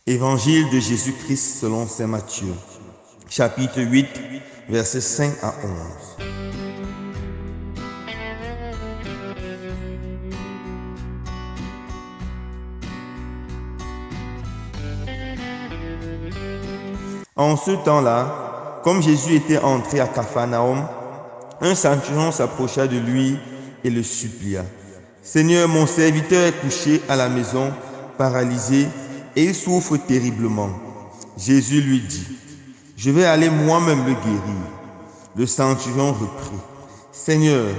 Évangile de Jésus-Christ selon saint Matthieu, chapitre 8, versets 5 à 11. En ce temps-là, comme Jésus était entré à Capharnaüm, un centurion s'approcha de lui et le supplia. « Seigneur, mon serviteur est couché à la maison, paralysé, et il souffre terriblement. » Jésus lui dit, « Je vais aller moi-même le guérir. » Le centurion reprit, « Seigneur,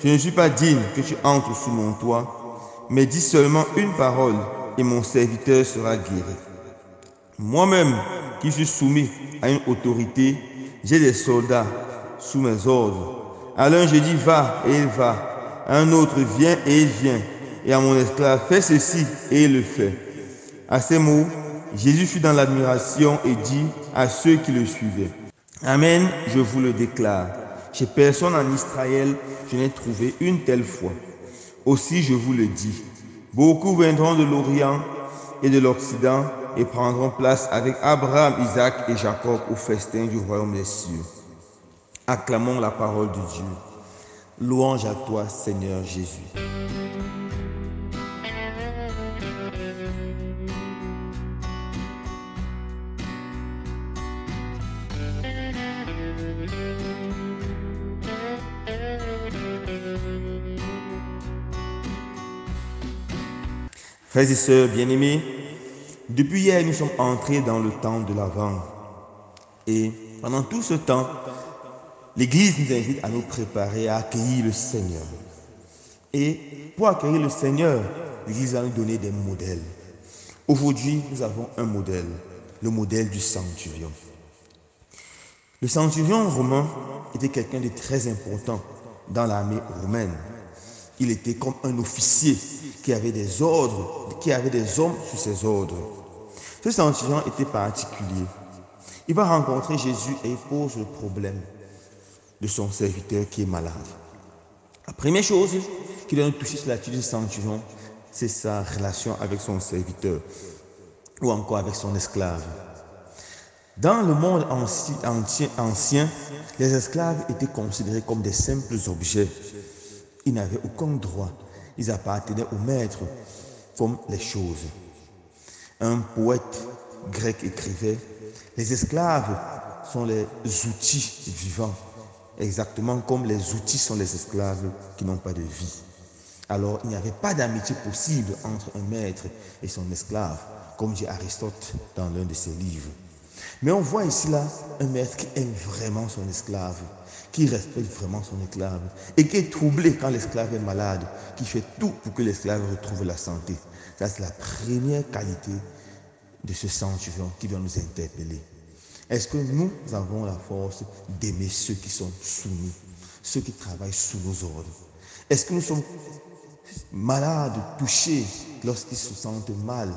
je ne suis pas digne que tu entres sous mon toit, mais dis seulement une parole et mon serviteur sera guéri. Moi-même qui suis soumis à une autorité, j'ai des soldats sous mes ordres. À l'un je dis va et il va, à un autre viens et il vient, et à mon esclave fais ceci et il le fait. » À ces mots, Jésus fut dans l'admiration et dit à ceux qui le suivaient, « Amen, je vous le déclare, chez personne en Israël je n'ai trouvé une telle foi. Aussi je vous le dis, beaucoup viendront de l'Orient et de l'Occident et prendront place avec Abraham, Isaac et Jacob au festin du royaume des cieux. » Acclamons la parole de Dieu. Louange à toi, Seigneur Jésus. Frères et sœurs bien-aimés, depuis hier, nous sommes entrés dans le temps de l'Avent. Et pendant tout ce temps, l'Église nous invite à nous préparer à accueillir le Seigneur. Et pour accueillir le Seigneur, l'Église va nous donner des modèles. Aujourd'hui, nous avons un modèle, le modèle du centurion. Le centurion romain était quelqu'un de très important dans l'armée romaine. Il était comme un officier qui avait des ordres, qui avait des hommes sous ses ordres. Ce centurion était particulier. Il va rencontrer Jésus et il pose le problème de son serviteur qui est malade. La première chose qui doit nous toucher sur l'attitude du centurion, c'est sa relation avec son serviteur ou encore avec son esclave. Dans le monde ancien, les esclaves étaient considérés comme des simples objets. Ils n'avaient aucun droit. Ils appartenaient au maître comme les choses. Un poète grec écrivait, les esclaves sont les outils vivants, exactement comme les outils sont les esclaves qui n'ont pas de vie. Alors, il n'y avait pas d'amitié possible entre un maître et son esclave, comme dit Aristote dans l'un de ses livres. Mais on voit ici là un maître qui aime vraiment son esclave, qui respecte vraiment son esclave et qui est troublé quand l'esclave est malade, qui fait tout pour que l'esclave retrouve la santé. Ça, c'est la première qualité de ce centurion qui doit nous interpeller. Est-ce que nous avons la force d'aimer ceux qui sont sous nous, ceux qui travaillent sous nos ordres? Est-ce que nous sommes malades, touchés lorsqu'ils se sentent mal?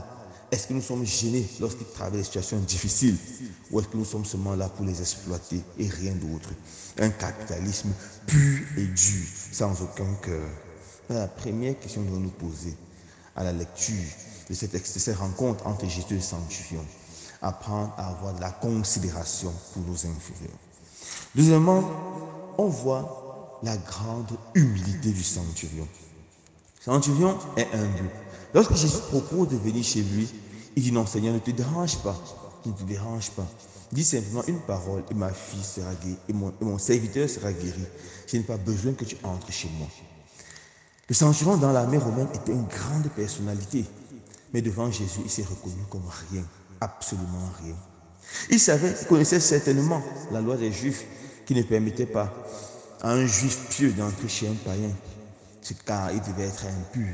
Est-ce que nous sommes gênés lorsqu'ils travaillent des situations difficiles? Ou est-ce que nous sommes seulement là pour les exploiter et rien d'autre? Un capitalisme pur et dur, sans aucun cœur. La première question que nous devons nous poser à la lecture de cette rencontre entre Jésus et le centurion. Apprendre à avoir de la considération pour nos inférieurs. Deuxièmement, on voit la grande humilité du centurion. Le centurion est humble. Lorsque Jésus propose de venir chez lui, il dit non Seigneur, ne te dérange pas, ne te dérange pas. Dis simplement une parole et ma fille sera guérie et mon serviteur sera guéri. Je n'ai pas besoin que tu entres chez moi. Le centurion dans l'armée romaine était une grande personnalité, mais devant Jésus, il s'est reconnu comme rien, absolument rien. Il connaissait certainement la loi des Juifs qui ne permettait pas à un Juif pieux d'entrer chez un païen, car il devait être impur.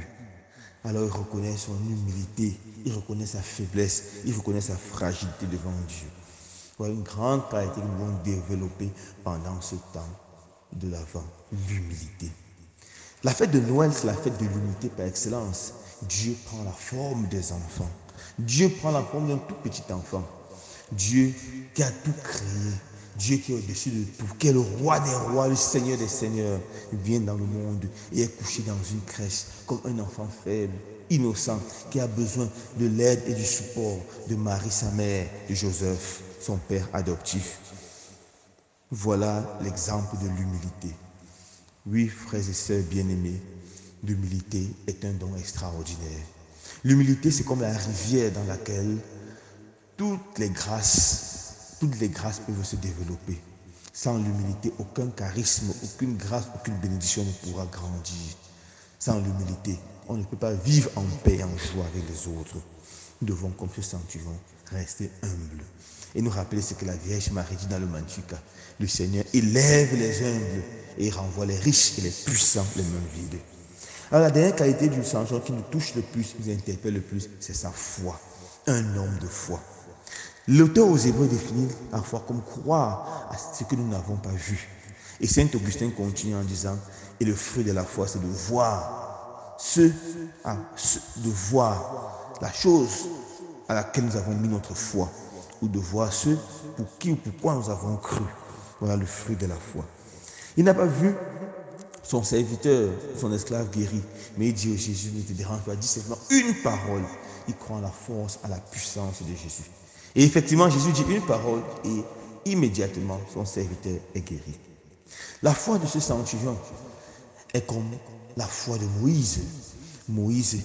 Alors il reconnaît son humilité, il reconnaît sa faiblesse, il reconnaît sa fragilité devant Dieu. Voilà une grande qualité que nous devons développer pendant ce temps de l'Avent, l'humilité. La fête de Noël, c'est la fête de l'unité par excellence. Dieu prend la forme des enfants. Dieu prend la forme d'un tout petit enfant. Dieu qui a tout créé, Dieu qui est au-dessus de tout, qui est le roi des rois, le Seigneur des seigneurs, vient dans le monde et est couché dans une crèche comme un enfant faible, innocent, qui a besoin de l'aide et du support de Marie, sa mère, de Joseph, son père adoptif. Voilà l'exemple de l'humilité. Oui, frères et sœurs bien-aimés, l'humilité est un don extraordinaire. L'humilité, c'est comme la rivière dans laquelle toutes les grâces peuvent se développer. Sans l'humilité, aucun charisme, aucune grâce, aucune bénédiction ne pourra grandir. Sans l'humilité, on ne peut pas vivre en paix et en joie avec les autres. Nous devons, comme ce centurion, rester humbles. Et nous rappeler ce que la Vierge Marie dit dans le Magnificat. Le Seigneur élève les humbles et renvoie les riches et les puissants les mains vides. Alors la dernière qualité du centurion qui nous touche le plus, nous interpelle le plus, c'est sa foi. Un homme de foi. L'auteur aux Hébreux définit la foi comme croire à ce que nous n'avons pas vu. Et Saint Augustin continue en disant, et le fruit de la foi, c'est de voir de voir la chose à laquelle nous avons mis notre foi, ou de voir ce pour qui ou pourquoi nous avons cru. Voilà le fruit de la foi. Il n'a pas vu son serviteur, son esclave guéri, mais il dit au Jésus, ne te dérange pas, dis seulement une parole. Il croit en la force, à la puissance de Jésus. Et effectivement, Jésus dit une parole et immédiatement, son serviteur est guéri. La foi de ce centurion est comme la foi de Moïse. Moïse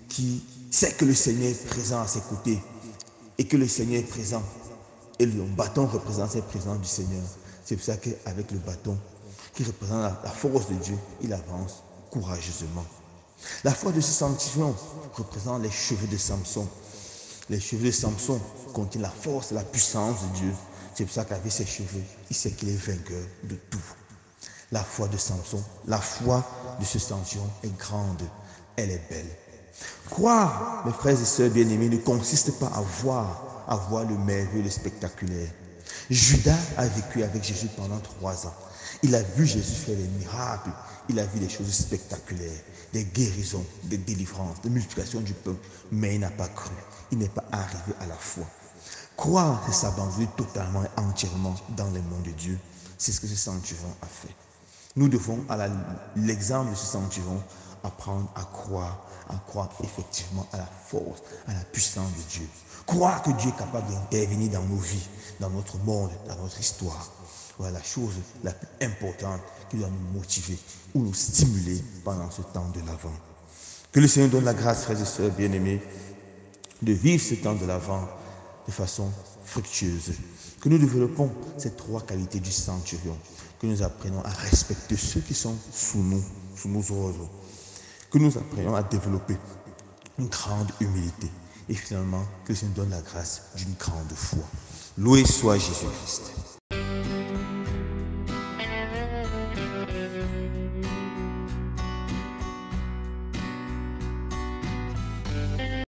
qui sait que le Seigneur est présent à ses côtés et que le Seigneur est présent. Et le bâton représente cette présence du Seigneur. C'est pour ça qu'avec le bâton qui représente la force de Dieu, il avance courageusement. La foi de ce centurion représente les cheveux de Samson. Les cheveux de Samson contiennent la force et la puissance de Dieu. C'est pour ça qu'avec ses cheveux, il sait qu'il est vainqueur de tout. La foi de Samson, la foi de ce centurion est grande, elle est belle. Croire, mes frères et sœurs bien-aimés, ne consiste pas à voir le merveilleux, le spectaculaire. Judas a vécu avec Jésus pendant 3 ans. Il a vu Jésus faire des miracles, il a vu des choses spectaculaires, des guérisons, des délivrances, des multiplications du peuple, mais il n'a pas cru, il n'est pas arrivé à la foi. Croire, c'est s'abandonner totalement et entièrement dans les mains de Dieu. C'est ce que ce centurion a fait. Nous devons, à l'exemple de ce centurion, apprendre à croire effectivement à la force, à la puissance de Dieu. Croire que Dieu est capable d'intervenir dans nos vies, dans notre monde, dans notre histoire. Voilà la chose la plus importante qui doit nous motiver ou nous stimuler pendant ce temps de l'Avent. Que le Seigneur donne la grâce, frères et sœurs bien-aimés, de vivre ce temps de l'Avent de façon fructueuse. Que nous développons ces 3 qualités du centurion. Que nous apprenions à respecter ceux qui sont sous nos ordres. Que nous apprenions à développer une grande humilité. Et finalement, que le Seigneur donne la grâce d'une grande foi. Loué soit Jésus-Christ.